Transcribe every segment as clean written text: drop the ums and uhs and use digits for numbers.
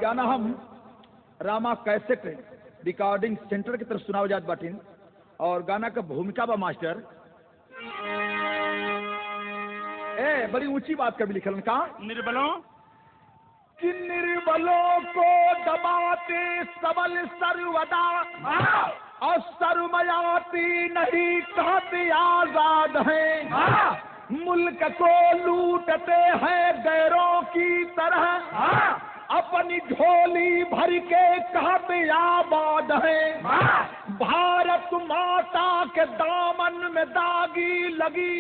गाना हम रामा cassette recording centre की तरफ सुनाओ जात बाटिन और गाना का भूमिका बा मास्टर बड़ी ऊंची बात कभी लिखल का निर्बलों कि निर्बलों को दबाते सबल सर्वदा और सर्वमयाती नहीं कहते आजाद हैं मुल्क को लूटते हैं गैरों की तरह अपनी झोली भर के कहते आबाद है भारत माता के दामन में दागी लगी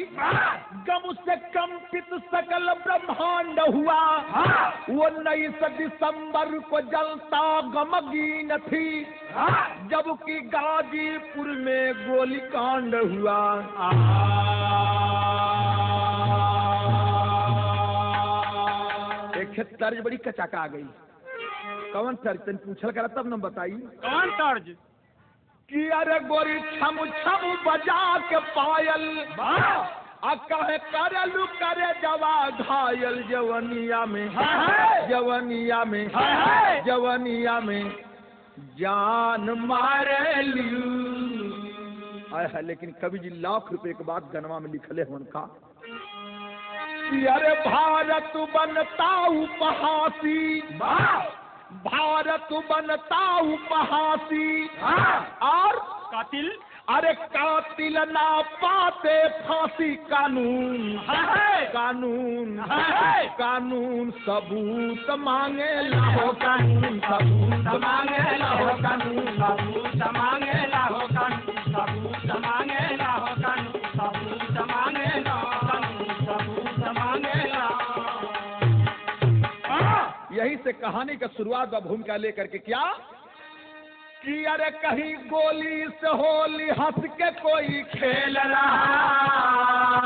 गम से कंपित सकल ब्रह्मांड हुआ वो 19 दिसंबर को जलता गमगीन थी जबकि गाजीपुर में गोलीकांड हुआ तर्ज बड़ी कचाका आ गई कौन तर्ज तन पूछल करा तब न बताई कौन तर्ज कि अरे गोरी छम छम बजा के पायल कहे करलू करे जवा घायल जवनिया में जवनिया में जवनिया में जान मारे लियू लेकिन कवि जी लाख रुपए के बाद गनवा में लिखले उनका अरे भारत बनता उपहासी भारत बनता उपहासी और कातिल अरे कातिल ना पाते फांसी कानून कानून कानून सबूत मांगे लाहो कानून सबूत मांगे लाहो कानून सबूत मांगे लाहो कानून सबूत मांगे लाहो कानून सबूत मांगे लाहो यही से कहानी का शुरुआत व भूमिका लेकर के क्या कि अरे कहीं गोली से होली हंस के कोई खेल रहा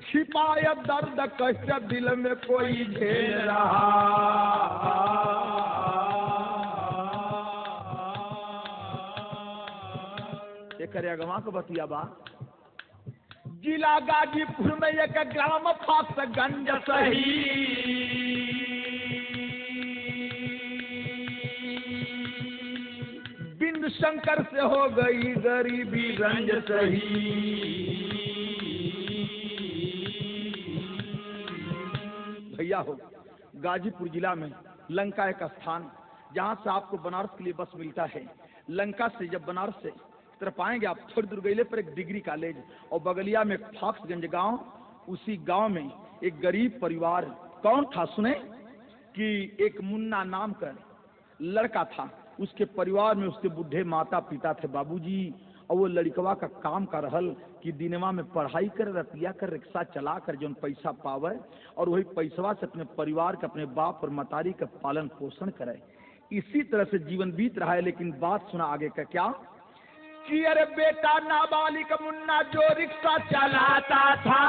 छिपाया दर्द कष्ट दिल में कोई झेल रहा अगवा को बतिया बा जिला गाजीपुर में एक ग्राम फासगंज सही बिंद शंकर से हो गई गरीबी रंज सही भैया हो गाजीपुर जिला में लंका एक स्थान जहां से आपको बनारस के लिए बस मिलता है लंका से जब बनारस से तरफ आएंगे आप थोड़ी दूर गईले पर एक डिग्री कॉलेज और बगलिया में फाक्सगंज गांव उसी गांव में एक गरीब परिवार कौन था सुने कि एक मुन्ना नाम का लड़का था उसके परिवार में उसके बुढ़े माता पिता थे बाबूजी और वो लड़कवा का काम कर रहल कि दिनवा में पढ़ाई कर रतिया कर रिक्शा चला कर जो पैसा पावे और वही पैसवा से अपने परिवार के अपने बाप और मतारी का पालन पोषण करे इसी तरह से जीवन बीत रहा है। लेकिन बात सुना आगे का क्या कि अरे बेटा नाबालिग मुन्ना जो रिक्शा चलाता था,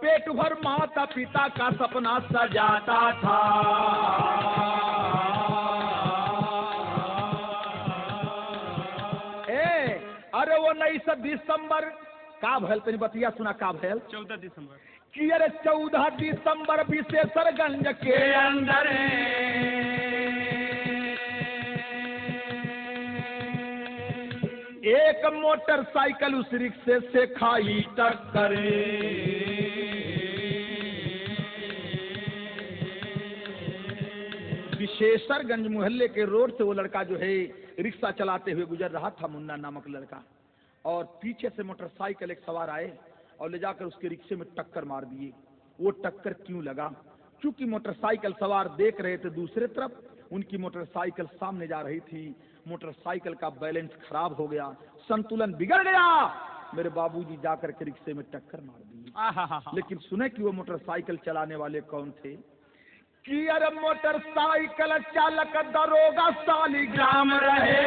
पेट भर माता पिता का सपना सजाता था। अरे वो 19 दिसंबर का भैल, तेरी बतिया सुना का भैल 14 दिसंबर कि अरे 14 दिसंबर विशेषरगंज के अंदर एक मोटरसाइकिल उस रिक्शे से खाई टक्कर। विशेषरगंज मोहल्ले के रोड से वो लड़का जो है रिक्शा चलाते हुए गुजर रहा था, मुन्ना नामक लड़का, और पीछे से मोटरसाइकिल एक सवार आए और ले जाकर उसके रिक्शे में टक्कर मार दिए। वो टक्कर क्यों लगा? क्योंकि मोटरसाइकिल सवार देख रहे थे दूसरे तरफ, उनकी मोटरसाइकिल सामने जा रही थी। मोटरसाइकिल का बैलेंस खराब हो गया, संतुलन बिगड़ गया। मेरे बाबूजी जाकर के रिक्शे में टक्कर मार दी। लेकिन सुने कि वो मोटरसाइकिल चलाने वाले कौन थे कि अरे मोटरसाइकिल चालक दरोगा सालीग्राम रहे।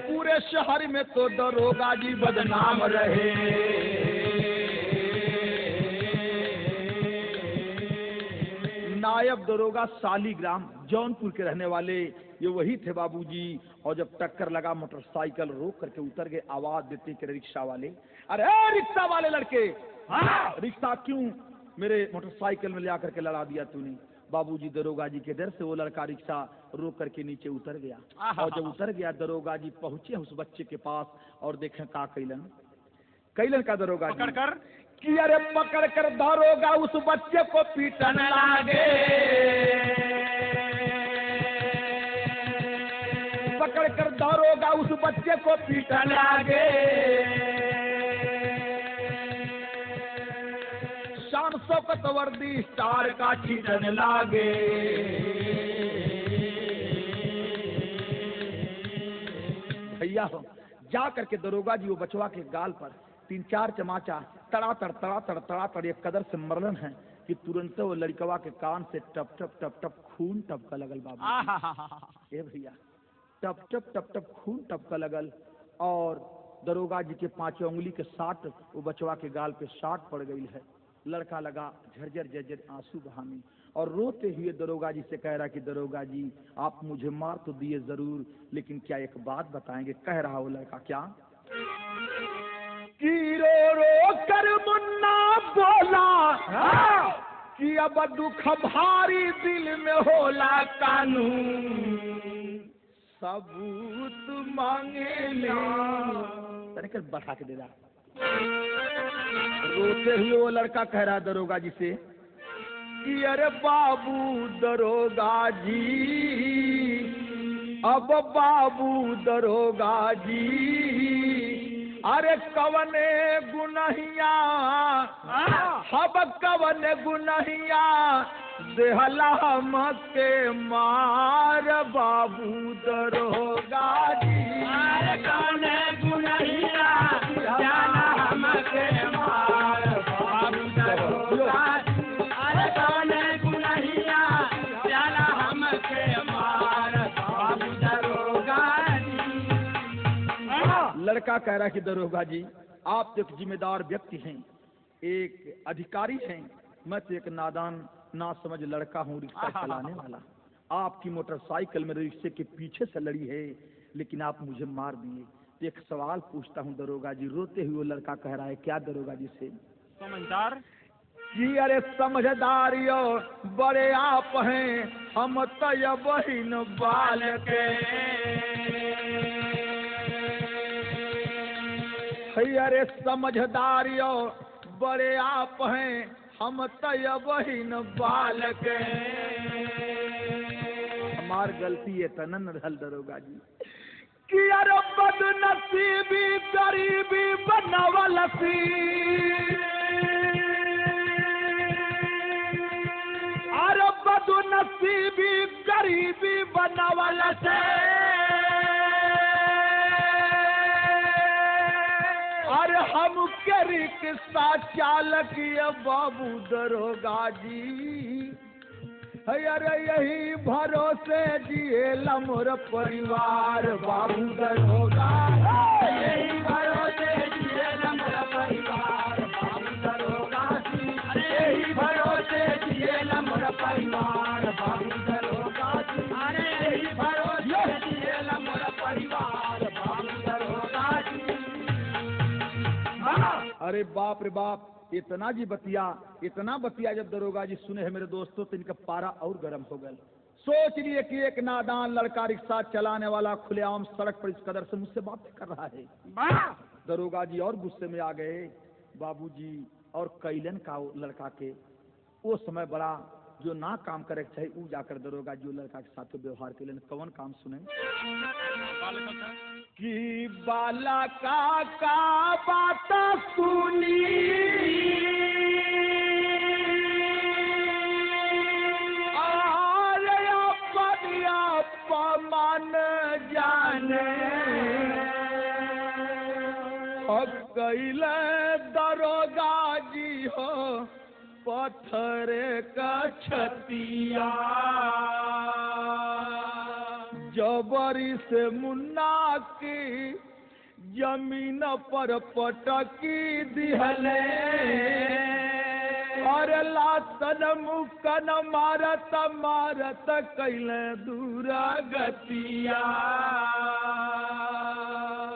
पूरे शहर में तो दरोगा जी बदनाम रहे। नायब दरोगा सालीग्राम जौनपुर के रहने वाले ये वही थे बाबूजी। और जब टक्कर लगा मोटरसाइकिल रोक करके उतर गए, आवाज देते कि रिक्शा वाले, अरे रिक्शा वाले लड़के, रिक्शा क्यों मेरे मोटरसाइकिल में ले आकर के लड़ा दिया तूने? बाबूजी दरोगा जी के डर से वो लड़का रिक्शा रोक करके नीचे उतर गया। और जब उतर गया दरोगा जी पहुंचे उस बच्चे के पास और देखें का कैलन का दरोगा जी कि अरे पकड़ कर दरोगा उस बच्चे को पीटने लगे। पकड़ कर दरोगा उस बच्चे को पीटने लगे। शान शौकत वर्दी स्टार का छीटने लगे। भैया जा करके दरोगा जी वो बचवा के गाल पर 3-4 चमाचा तड़ातड़ एक कदर से मरलन है कि तुरंत वो लड़कवा के कान से टप टप खून टपका लगल। बाबू ए भैया टप टप खून टपका लगल। और दरोगा जी के 5 उंगली के साथ वो बचवा के गाल पे साट पड़ गई है। लड़का लगा झरझर आंसू बहाने और रोते हुए दरोगा जी से कह रहा कि दरोगा जी आप मुझे मार तो दिए जरूर, लेकिन क्या एक बात बताएंगे? कह रहा वो लड़का क्या कि रो कर मुन्ना बोला कि अब दुख भारी दिल में होला कानून सबूत मांगे ले। बढ़ा के दे रहा। रोते हुए वो लड़का कह रहा दरोगा जी से कि अरे बाबू दरोगा जी, अब बाबू दरोगा जी, अरे कवने गुनहिया हब कवने गुनहिया देहला मके मार बाबू दरोगा जी। अरे कवने गुनहिया देहला मके मार बाबू दरोगा जी। अरे कवने गुनहिया देहला मके मार बाबू दरोगा जी। लड़का कह रहा कि दरोगा जी आप तो एक जिम्मेदार व्यक्ति हैं, एक अधिकारी हैं, मैं तो एक नादान ना समझ लड़का हूँ रिक्शा चलाने वाला। आपकी मोटरसाइकिल मेरे रिक्शे के पीछे से लड़ी है, लेकिन आप मुझे मार दिए। तो एक सवाल पूछता हूँ दरोगा जी। रोते हुए लड़का कह रहा है क्या दरोगा जी से? समझदार कि अरे समझदारियो बड़े आप हैं, हम तो बहिन बाल के। अरे समझदारियो बड़े आप हैं, हम तो बहिन बाल के। हमार गलती है तनन रहल दरोगा जी कि अरे बदनसीबी गरीबी बनवलसी। अरे बदनसीबी गरीबी बनवलसे। के रिक्शा चालक ये बाबू दरोगा जी, अरे यही भरोसे जिएला मोर परिवार बाबू दरोगा, यही भरोसे जिएला मोर परिवार बाबू दरोगा जी, यही भरोसे जिएला मोर परिवार बाबू दरोगा जी, अरे यही भरोसे जिएला मोर परिवार बाबू दरोगा जी। अरे बाप रे बाप, इतना बतिया जब दरोगा जी सुने हैं मेरे दोस्तों, तो इनका पारा और गर्म हो गया। सोच लिए कि एक नादान लड़का रिक्शा चलाने वाला खुलेआम सड़क पर इस कदर से मुझसे बातें कर रहा है। दरोगा जी और गुस्से में आ गए। बाबूजी और कैलन का वो लड़का के वो समय बड़ा जो ना काम करे चाहिए वो जाकर दरोगा जी लड़का के साथ व्यवहार के लिए कौन काम सुने कि बाला का बात सुनी मन जाने कैल दरोगा जी हो पत्थर का छतिया जबरी से मुन्ना की जमीन पर पटकी दिहले और लातन मुकन मारत मारत कैले दूरा गतिया।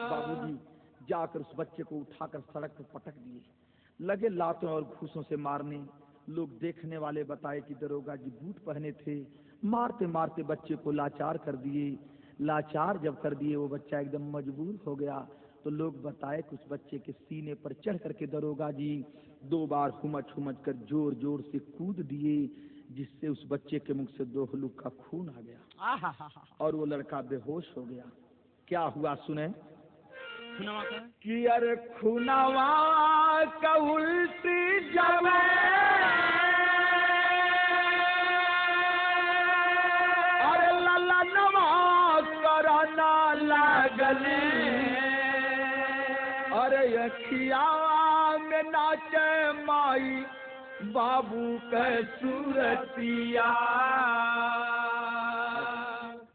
बाबूजी जाकर उस बच्चे को उठाकर सड़क पर पटक दिए, लगे लातों और घूसों से मारने। लोग देखने वाले बताए कि दरोगा जी बूट पहने थे, मारते मारते बच्चे को लाचार कर दिए। लाचार जब कर दिए वो बच्चा एकदम मजबूर हो गया, तो लोग बताए कि उस बच्चे के सीने पर चढ़ करके दरोगा जी 2 बार हुमच कर जोर जोर से कूद दिए, जिससे उस बच्चे के मुख से 2 हलूक का खून आ गया और वो लड़का बेहोश हो गया। क्या हुआ सुने कि अरे खुनावा का उल्टी जमे अरे ललनवा करना लागले अरे अखिया में नाचे माई बाबू के सूरतिया।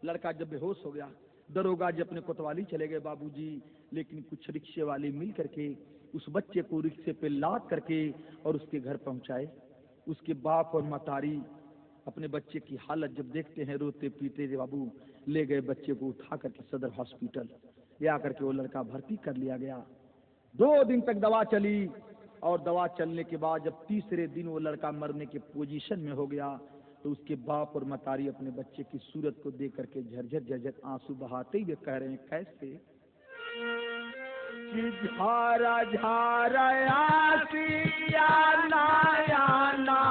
लड़का जब बेहोश हो गया, दरोगा जी अपने कोतवाली चले गए बाबूजी, लेकिन कुछ रिक्शे वाले मिल करके उस बच्चे को रिक्शे पे लाद करके और उसके घर पहुंचाए। उसके बाप और मतारी अपने बच्चे की हालत जब देखते हैं रोते पीते बाबू ले गए बच्चे को उठा करके सदर हॉस्पिटल ले आकर के वो लड़का भर्ती कर लिया गया। 2 दिन तक दवा चली और दवा चलने के बाद जब तीसरे दिन वो लड़का मरने के पोजीशन में हो गया, तो उसके बाप और मतारी अपने बच्चे की सूरत को देख करके झरझर आंसू बहाते हुए कह रहे हैं कैसे कि झारा झारा आसिया नायाना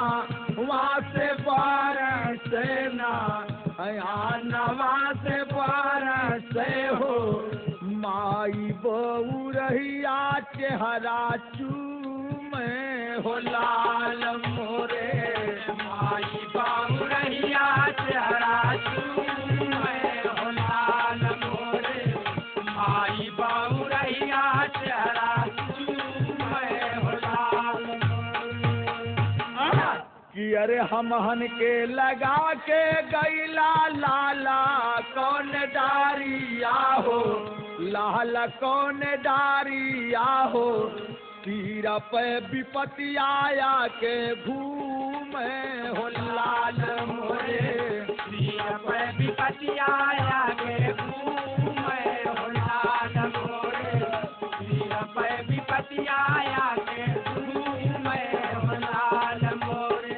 वहाँ से बरसना वहाँ से बरसे हो माई बहू रहिया चेहरा चूमे हो लाल मोरे माई बहू रहिया चेहरा चूमे हो लाल मोरे माई बहू रहिया चेहरा चूमे हो लाल कि अरे हमहन के लगा के गैला लाला कौन डारिया हो लाला कौन डारिया हो तीरा पे विपत्ति आया के घूमे हो लाल मोरे तीरा पे विपत्ति आया के घूमे हो लाल मोरे तीरा पे विपत्ति आया के घूमे हो लाल मोरे।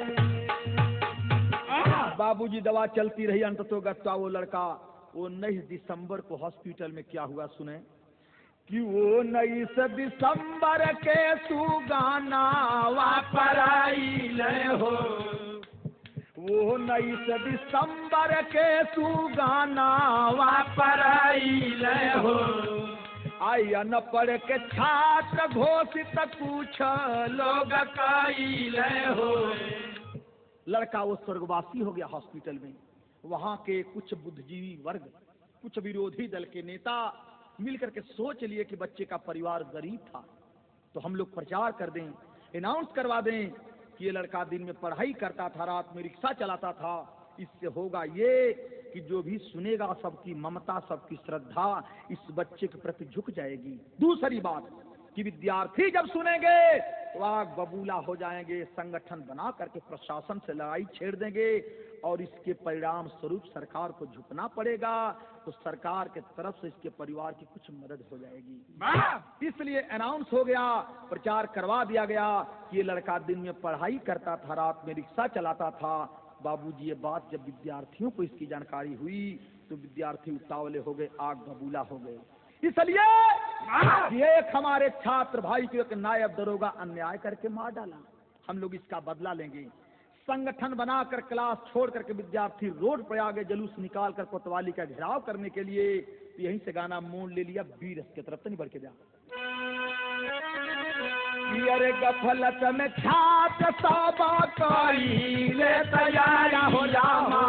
बाबूजी दवा चलती रही, अंततोगत्वा वो लड़का वो 19 दिसंबर को हॉस्पिटल में क्या हुआ सुने कि वो 19 दिसंबर के सुगाना वापर आइले हो वो 19 दिसंबर के सुगाना वापर आइले हो आया न पढ़ के छात्र घोषित कुछ लोग कइले हो। लड़का वो स्वर्गवासी हो गया हॉस्पिटल में। वहां के कुछ बुद्धिजीवी वर्ग, कुछ विरोधी दल के नेता मिलकर के सोच लिए कि बच्चे का परिवार गरीब था, तो हम लोग प्रचार कर दें, अनाउंस करवा दें कि ये लड़का दिन में पढ़ाई करता था, रात में रिक्शा चलाता था। इससे होगा ये कि जो भी सुनेगा सबकी ममता, सबकी श्रद्धा इस बच्चे के प्रति झुक जाएगी। दूसरी बात कि विद्यार्थी जब सुनेंगे तो आग बबूला हो जाएंगे, संगठन बना करके प्रशासन से लड़ाई छेड़ देंगे और इसके परिणाम स्वरूप सरकार को झुकना पड़ेगा। तो सरकार के तरफ से इसके परिवार की कुछ मदद हो जाएगी। इसलिए अनाउंस हो गया, प्रचार करवा दिया गया कि ये लड़का दिन में पढ़ाई करता था, रात में रिक्शा चलाता था। बाबूजी ये बात जब विद्यार्थियों को इसकी जानकारी हुई तो विद्यार्थी उतावले हो गए, आग बबूला हो गए। इसलिए एक हमारे छात्र भाई को एक नायब दरोगा अन्याय करके मार डाला, हम लोग इसका बदला लेंगे। संगठन बनाकर क्लास छोड़ करके विद्यार्थी रोड पर आ गए, जुलूस निकाल कर कोतवाली का घेराव करने के लिए। तो यहीं से गाना मोड़ ले लिया, बीर की तरफ तो नहीं बढ़ के जा। अरे गफलत में छात्र साबा कहिले तैयारा हो रामा,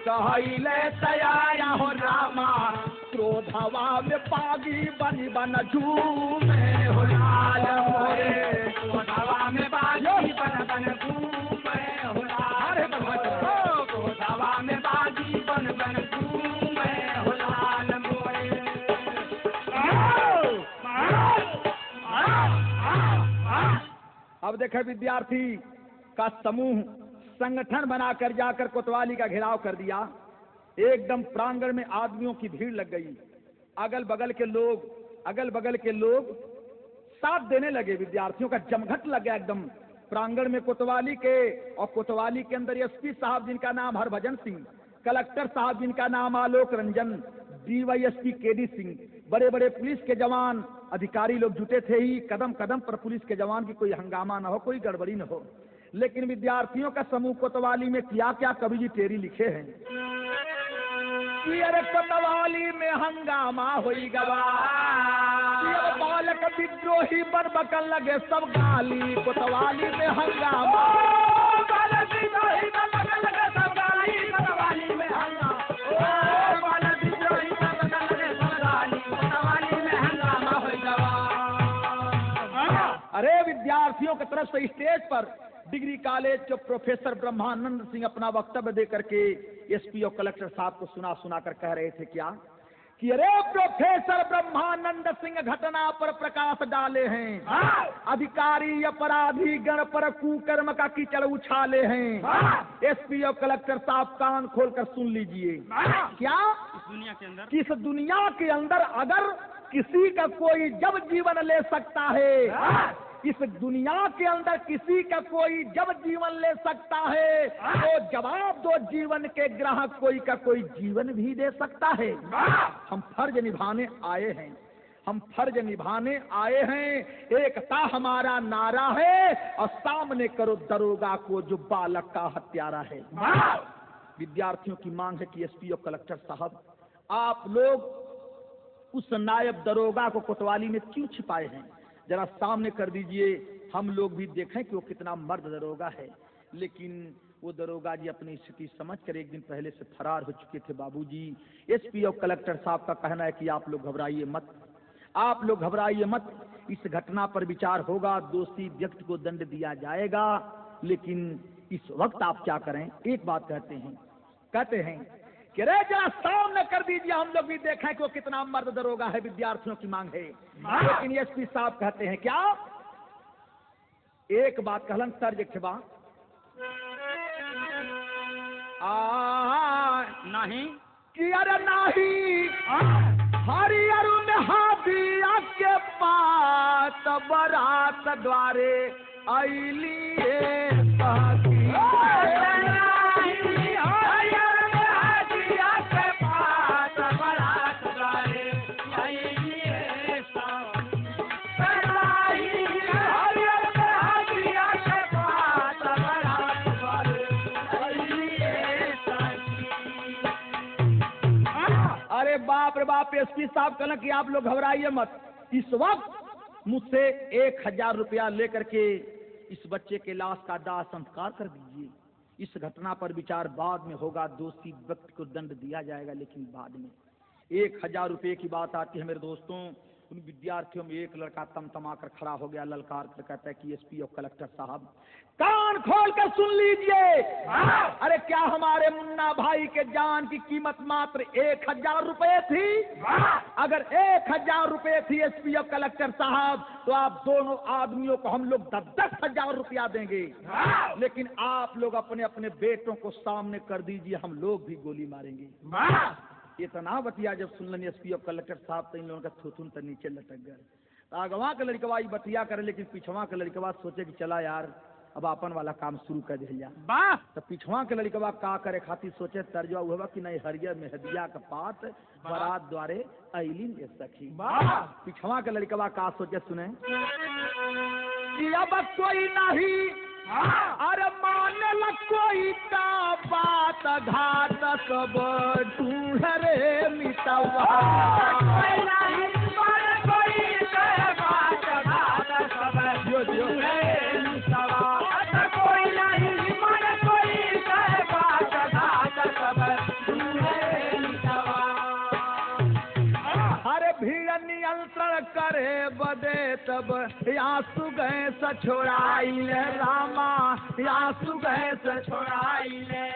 कहिले तैयारा हो रामा, क्रोधवा में पागी बनी बन झूमे हो लाल मोरे, क्रोधवा में पागी बन बन झूमे हो लाल मोरे, क्रोधवा में पागी बन बन झूमे हो लाल मोरे। अब देखे विद्यार्थी का समूह संगठन बनाकर जाकर कोतवाली का घेराव कर दिया। एकदम प्रांगण में आदमियों की भीड़ लग गई, अगल बगल के लोग साथ देने लगे, विद्यार्थियों का जमघट लग गया एकदम प्रांगण में कोतवाली के। और कोतवाली के अंदर एसपी साहब जिनका नाम हरभजन सिंह, कलेक्टर साहब जिनका नाम आलोक रंजन, डीवाईएसपी केडी सिंह, बड़े बड़े पुलिस के जवान अधिकारी लोग जुटे थे ही। कदम कदम पर पुलिस के जवान की कोई हंगामा न हो, कोई गड़बड़ी न हो। लेकिन विद्यार्थियों का समूह कोतवाली में क्या क्या कवि जी टेरी लिखे हैं कि अरे कोतवाली में हंगामा होई गवा, बालक विद्रोही पर बकल लगे सब गाली, कोतवाली में हंगामा, बालक विद्रोही पर बकल लगे सब गाली, कोतवाली में हंगामा, बालक विद्रोही पर बकल लगे सब गाली, कोतवाली में हंगामा होई गवा। अरे विद्यार्थियों की तरफ से स्टेज पर डिग्री कॉलेज के प्रोफेसर ब्रह्मानंद सिंह अपना वक्तव्य दे करके एसपी और कलेक्टर साहब को सुना कर कह रहे थे क्या कि अरे प्रोफेसर ब्रह्मानंद सिंह घटना पर प्रकाश डाले हैं, अधिकारी अपराधी गण पर कुकर्म का कीचड़ उछाले हैं। एसपी और कलेक्टर साहब कान खोलकर सुन लीजिए। क्या किस दुनिया के अंदर अगर किसी का कोई जब जीवन ले सकता है, इस दुनिया के अंदर किसी का कोई जब जीवन ले सकता है तो जवाब दो जीवन के ग्राहक कोई का कोई जीवन भी दे सकता है। हम फर्ज निभाने आए हैं, हम फर्ज निभाने आए हैं। एकता हमारा नारा है और सामने करो दरोगा को जो बालक का हत्यारा है। विद्यार्थियों की मांग है कि एसपी और कलेक्टर साहब आप लोग उस नायब दरोगा को कोतवाली में क्यों छिपाए हैं, जरा सामने कर दीजिए, हम लोग भी देखें कि वो कितना मर्द दरोगा है। लेकिन वो दरोगा जी अपनी स्थिति समझकर एक दिन पहले से फरार हो चुके थे। बाबूजी एसपी और कलेक्टर साहब का कहना है कि आप लोग घबराइए मत, आप लोग घबराइए मत, इस घटना पर विचार होगा, दोषी व्यक्ति को दंड दिया जाएगा। लेकिन इस वक्त आप क्या करें, एक बात कहते हैं कि रे जरा सामने कर दीजिए, हम लोग भी देखें कि वो कितना मर्द दरोगा है। विद्यार्थियों की मांग है। लेकिन एसपी साहब कहते हैं क्या, एक बात कहलन सर जखबा नहीं कि अरे नहीं हरियर में हादिया के पास बरात द्वारे आईली बाप रे बाप। एसपी साहब कहना कि आप लोग घबराइए मत, इस वक्त मुझसे 1000 रुपया लेकर के इस बच्चे के लाश का दाह संस्कार कर दीजिए। इस घटना पर विचार बाद में होगा, दोषी व्यक्ति को दंड दिया जाएगा, लेकिन बाद में। 1000 रुपये की बात आती है मेरे दोस्तों, उन विद्यार्थियों में एक लड़का तमतमा कर खड़ा हो गया, ललकार कर कहता है कि एसपी और कलेक्टर साहब कान खोल कर सुन लीजिए, अरे क्या हमारे मुन्ना भाई के जान की कीमत मात्र 1000 रुपए थी? अगर 1000 रुपए थी एसपी और कलेक्टर साहब, तो आप दोनों आदमियों को हम लोग 10,000 रुपया देंगे, लेकिन आप लोग अपने अपने बेटों को सामने कर दीजिए, हम लोग भी गोली मारेंगे। इतना बतिया जब सुनलन एसपी और कलेक्टर साहब, तो इन लोगों का थुथुन तो नीचे लटक गए। आगवा के लड़कवा बतिया करे, लेकिन पिछवा के लड़कवा सोचे कि चला यार अब अपन वाला काम शुरू कर दिया। तो पिछवा के लड़कवा का करे खातिर सोचे तर्जवा हुआ कि नहीं हरियर मेहदिया का पात बारात द्वारे अलिन ए सखी। पिछवा के लड़कवा का सोचे सुने कि अब कोई नहीं, अरे मान ल कोई का बात घाट सब ढूंढ रे मिटवा, कोई नहीं मान कोई का बात घाट सब ढूंढ रे मिटवा, कोई नहीं मान कोई का बात घाट सब ढूंढ रे मिटवा। अरे भीड़ नियंत्रण करे बदे तब आंसू गए छोड़ाइले रामा, आंसू गए छोड़ाइले।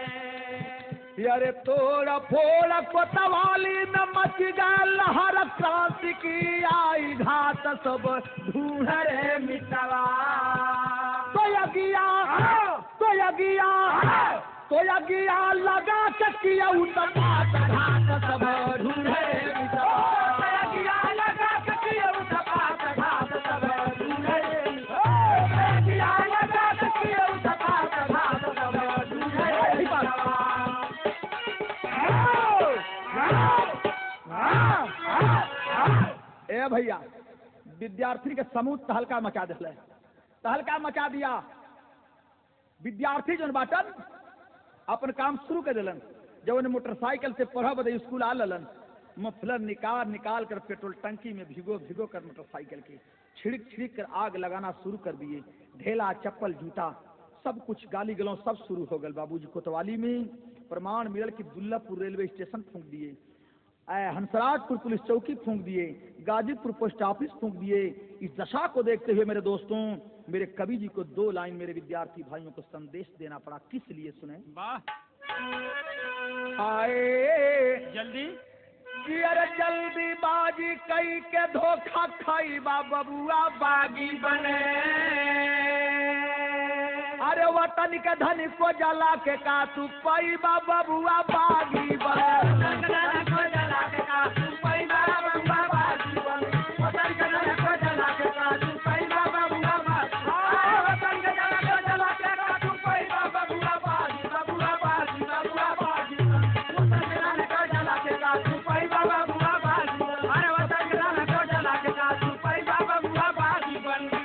अरे तोड़ा फोड़ा कोतवाली न मच गया लहर क्रांति की आई घाट सब ढूंढ रे मिटवा, तो यगिया लगा के किया घाट सब ढूंढ रे मिटवा, लगा के किया घाट सब ढूंढ रे मिटवा। ए भैया विद्यार्थी के समूह तहलका मचा दिल, तहलका मचा दिया। विद्यार्थी जो बाटन अपन काम शुरू कर दिलन, जब उन्हें मोटरसाइकिल से पढ़ा बदे स्कूल आ ललन, मफलर निकाल कर पेट्रोल टंकी में भिगो कर मोटरसाइकिल के छिड़क कर आग लगाना शुरू कर दिए। ढेला चप्पल जूता सब कुछ गाली गलौं सब शुरू हो गए। बाबूजी कोतवाली में प्रमाण मिलल कि दुल्लापुर रेलवे स्टेशन फूंक दिए, हंसराजपुर पुलिस चौकी फूंक दिए, गाजीपुर पोस्ट ऑफिस फूंक दिए। इस दशा को देखते हुए मेरे दोस्तों, मेरे कवि जी को 2 लाइन मेरे विद्यार्थी भाइयों को संदेश देना पड़ा। किस लिए सुने? आए जल्दी कि अरे जल्दी बाजी कई के धोखा खाई बबुआ बागी बने, अरे वतन के धन को जला के का तू पाई बबुआ बागी बने, को जला के का तू पाई बबुआ बागी बने, वतन के धन को जला के का तू पाई बबुआ बागी, वतन के धन को जला के का तू पाई बबुआ बागी, बबुआ बागी, बबुआ बागी, वतन के धन को जला के का तू पाई बबुआ बागी, अरे वतन के धन को जला के का तू पाई बबुआ बागी बने।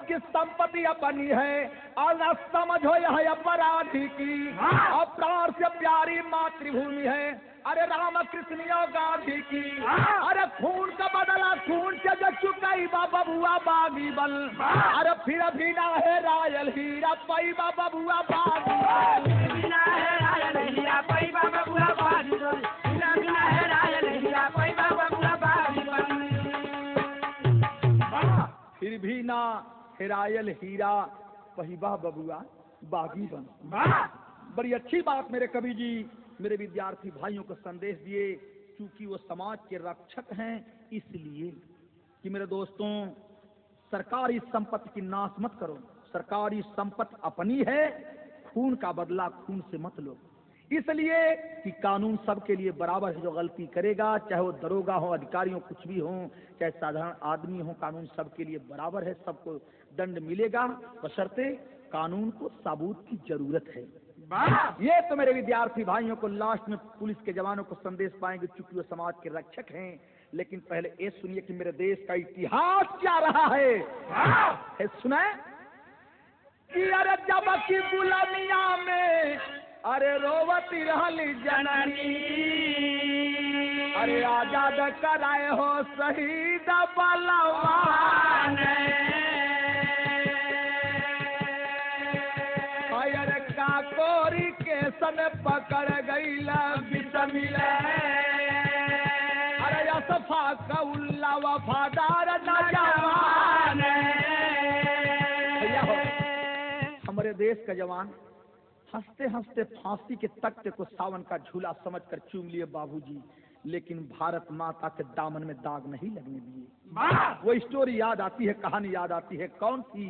की संपत्ति अपनी है और न समझो यह अपराधी की, अपराध से प्यारी मातृभूमि है, अरे रामकृष्ण गांधी की, अरे खून का बदला खून से जो चुकाई बबुआ बागी बल, अरे फिर भी ना है रायल हीरा पाई बबुआ बागी, बिना है रायल हीरा पाई बबुआ बागी, बिना है रायल हीरा पाई बबुआ बागी, फिर भी ना हेरायल हीरा पहिबा बबुआ बागी बन। बड़ी अच्छी बात मेरे कवि जी मेरे विद्यार्थी भाइयों को संदेश दिए, क्योंकि वो समाज के रक्षक हैं। इसलिए कि मेरे दोस्तों, सरकारी संपत्ति की नाश मत करो, सरकारी संपत्ति अपनी है, खून का बदला खून से मत लो। इसलिए कि कानून सबके लिए बराबर है, जो गलती करेगा चाहे वो दरोगा हो, अधिकारी हो, कुछ भी हो, चाहे साधारण आदमी हो, कानून सबके लिए बराबर है, सबको दंड मिलेगा, बशर्ते कानून को सबूत की जरूरत है। ये तो मेरे विद्यार्थी भाइयों को लास्ट में पुलिस के जवानों को संदेश पाएंगे, चूंकि वो समाज के रक्षक हैं। लेकिन पहले ये सुनिए कि मेरे देश का इतिहास क्या रहा है। सुने कि अरे जब की गुलामिया में अरे रोवती रहली जननी, अरे आजाद कराए हो शहीद बलवान, अरे काकोरी के सन पकड़ गई बिस मिले, अरे यह सब उल्ला वफादार नौजवान। भैया हो, हमारे देश का जवान हंसते हंसते फांसी के तख्ते को सावन का झूला समझकर चूम लिए बाबूजी, लेकिन भारत माता के दामन में दाग नहीं लगने दिए। वो स्टोरी याद आती है, कहानी याद आती है, कौन सी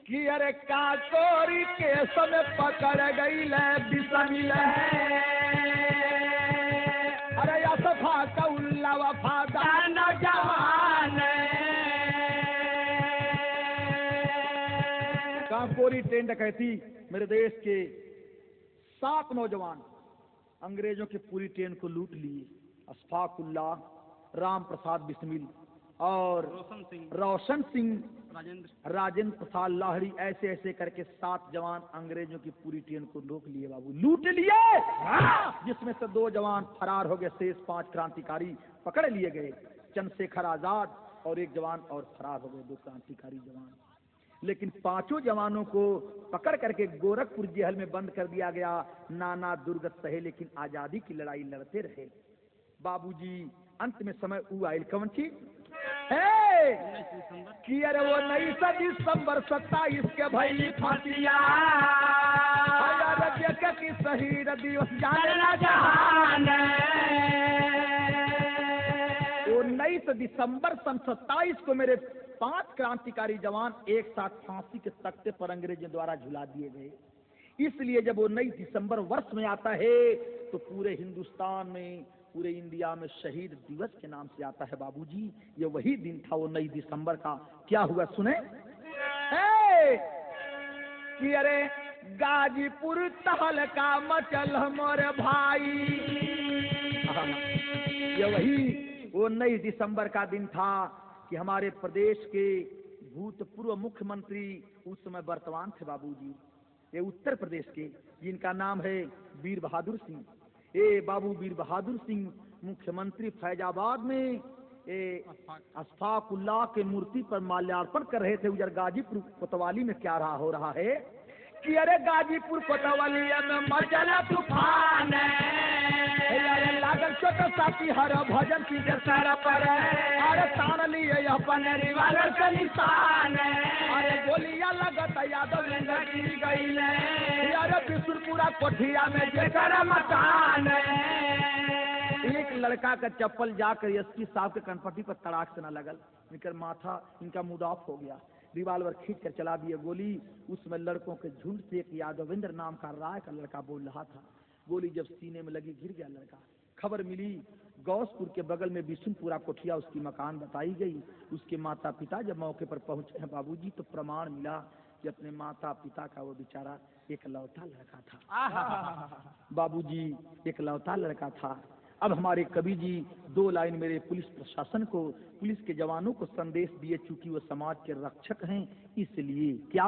कि अरे काकोरी के समय पकड़ गई बिसमिल, अरे असफा का उल्ला वफादार नौजवान। काकोरी ट्रेन डकैती, मेरे देश के 7 नौजवान अंग्रेजों की पूरी ट्रेन को लूट लिए। अशफाकुल्ला, राम प्रसाद बिस्मिल और रोशन सिंह, राजेंद्र प्रसाद लाहड़ी, ऐसे ऐसे करके 7 जवान अंग्रेजों की पूरी ट्रेन को रोक लिए बाबू, लूट लिए। जिसमें से 2 जवान फरार हो गए, शेष 5 क्रांतिकारी पकड़ लिए गए। चंद्रशेखर आजाद और 1 जवान और फरार हो गए, 2 क्रांतिकारी जवान। लेकिन 5 जवानों को पकड़ करके गोरखपुर जेल में बंद कर दिया गया। नाना दुर्गत सहे लेकिन आजादी की लड़ाई लड़ते रहे बाबूजी। अंत में समय आयल कौन चीज है कि अरे वो 19 दिसंबर 27 के भई फांसिया, की शहीद दिवस जानना जहान। 19 दिसंबर सन 27 को मेरे 5 क्रांतिकारी जवान एक साथ फांसी के तख्ते पर अंग्रेजों द्वारा झुला दिए गए। इसलिए जब वो 19 दिसंबर वर्ष में आता है तो पूरे हिंदुस्तान में, पूरे इंडिया में शहीद दिवस के नाम से आता है बाबूजी। ये वही दिन था वो 19 दिसंबर का। क्या हुआ सुने कि अरे गाजीपुर तहलका मचल हमारे भाई। ये वही वो 19 दिसंबर का दिन था कि हमारे प्रदेश के भूतपूर्व मुख्यमंत्री उस समय वर्तमान थे बाबूजी, ये उत्तर प्रदेश के, जिनका नाम है वीर बहादुर सिंह। बाबू वीर बहादुर सिंह मुख्यमंत्री फैजाबाद में अशफाकुल्ला के मूर्ति पर माल्यार्पण कर रहे थे। उधर गाजीपुर कोतवाली में क्या रहा हो रहा है कि अरे गाजीपुर कोतवाली में मचला तूफान, लागल छोटा साथी हर भजन की सर पर, अरे तान लिए अपन रिवाल्वर का निशान, अरे गोलियां लगत यादव गिर गई, अरे बिशुनपुरा कोठिया में जेकर मकान। एक लड़का का चप्पल जाकर एसपी साहब के कनपट्टी पर तड़ाक से न लगल, इनका माथा इनका मुदाफ हो गया। रिवाल्वर खींच कर चला दिए गोली। उसमें लड़कों के झुंड से एक यादवेंद्र नाम का राय का लड़का बोल रहा था। गोली जब सीने में लगी गिर गया लड़का। खबर मिली गौसपुर के बगल में बिशुनपुरा कोठिया उसकी मकान बताई गई। उसके माता पिता जब मौके पर पहुंचे हैं बाबूजी तो प्रमाण मिला कि अपने माता पिता का वो बेचारा एकलौता लड़का था। बाबूजी एकलौता लड़का था। अब हमारे कवि जी 2 लाइन मेरे पुलिस प्रशासन को, पुलिस के जवानों को संदेश दिए, चूंकि वो समाज के रक्षक हैं इसलिए। क्या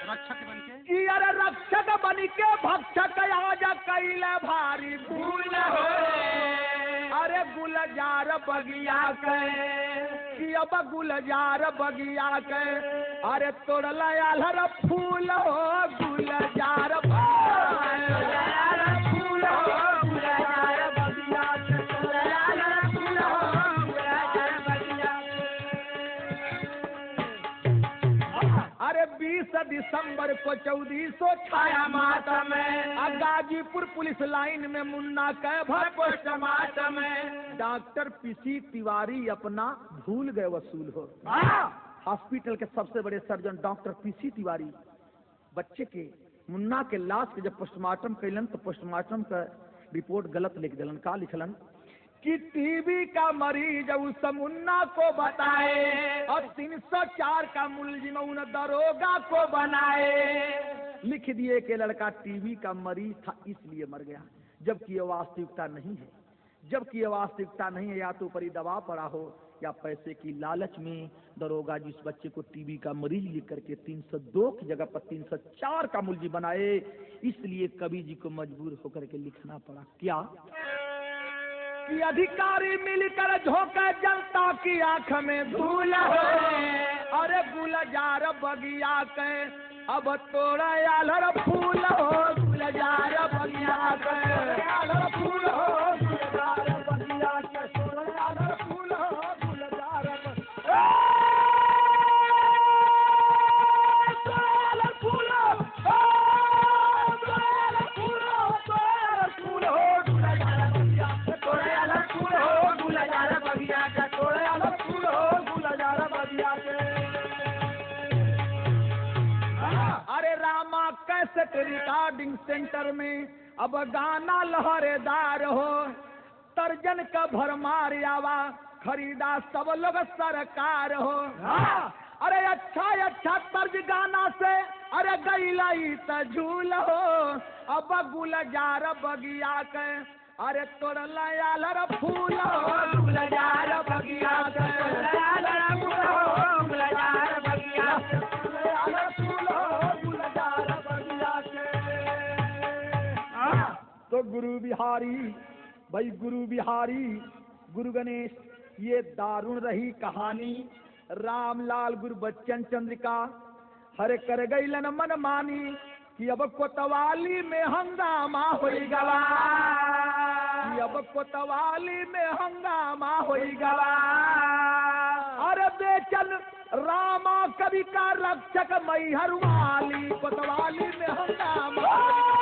रक्षक बनके? अरे रक्षक बनके भक्षक आज कैले भारी भूल हो, अरे गुलजार बगिया के कि अब गुलजार बगिया के, अरे तोड़ला आलर फूल हो गुलजार फूल हो। अरे 20 दिसंबर को 1406 मातम में गाजीपुर पुलिस लाइन में मुन्ना के भर पोस्टमार्टम में डॉक्टर पीसी तिवारी अपना भूल गए वसूल हो। हॉस्पिटल के सबसे बड़े सर्जन डॉक्टर पीसी तिवारी बच्चे के मुन्ना के लाश के जब पोस्टमार्टम कैलन तो पोस्टमार्टम का रिपोर्ट गलत लिख दिलन। का लिखलन कि टीबी का मरीज उस मुन्ना को बताए और 304 का मुलजिम उन दरोगा को बनाए। लिख दिए कि लड़का टीबी का मरीज था इसलिए मर गया, जबकि यह वास्तविकता नहीं है। जबकि यह वास्तविकता नहीं है, या तो ऊपरी दबाव पड़ा हो या पैसे की लालच में दरोगा जिस बच्चे को टीबी का मरीज लिख करके 302 की जगह पर 304 का मुलजिम बनाए। इसलिए कवि जी को मजबूर होकर के लिखना पड़ा। क्या कि अधिकारी मिलकर झोंका जनता की आंख में धूल हो, अरे गुलजार बगिया के अब तोड़ा आलर फूल हो गुलजार बगिया के, आलर फूल हो गुलजार बगिया के। कैसेट रिकॉर्डिंग सेंटर में अब गाना लहरेदार हो, तर्जन का भरमार आवा खरीदा सब लोग सरकार हो। अरे अच्छा तर्ज गाना से अरे गईलाई त झूल हो, अब गुलजार बगिया के अरे तोड़ लाल रे फूल हो, गुलजार बगिया के गुलजार बगिया तो गुरु बिहारी भाई, गुरु बिहारी गुरु गणेश, ये दारुण रही कहानी। रामलाल गुरु बच्चन चंद्रिका हरे कर गईलन मन मानी कि अब कोतवाली में हंगामा होई गवा, कि अब कोतवाली में हंगामा होई गवा। अरे बेचन रामा कवि का रक्षक मैहर वाली, कोतवाली में हंगामा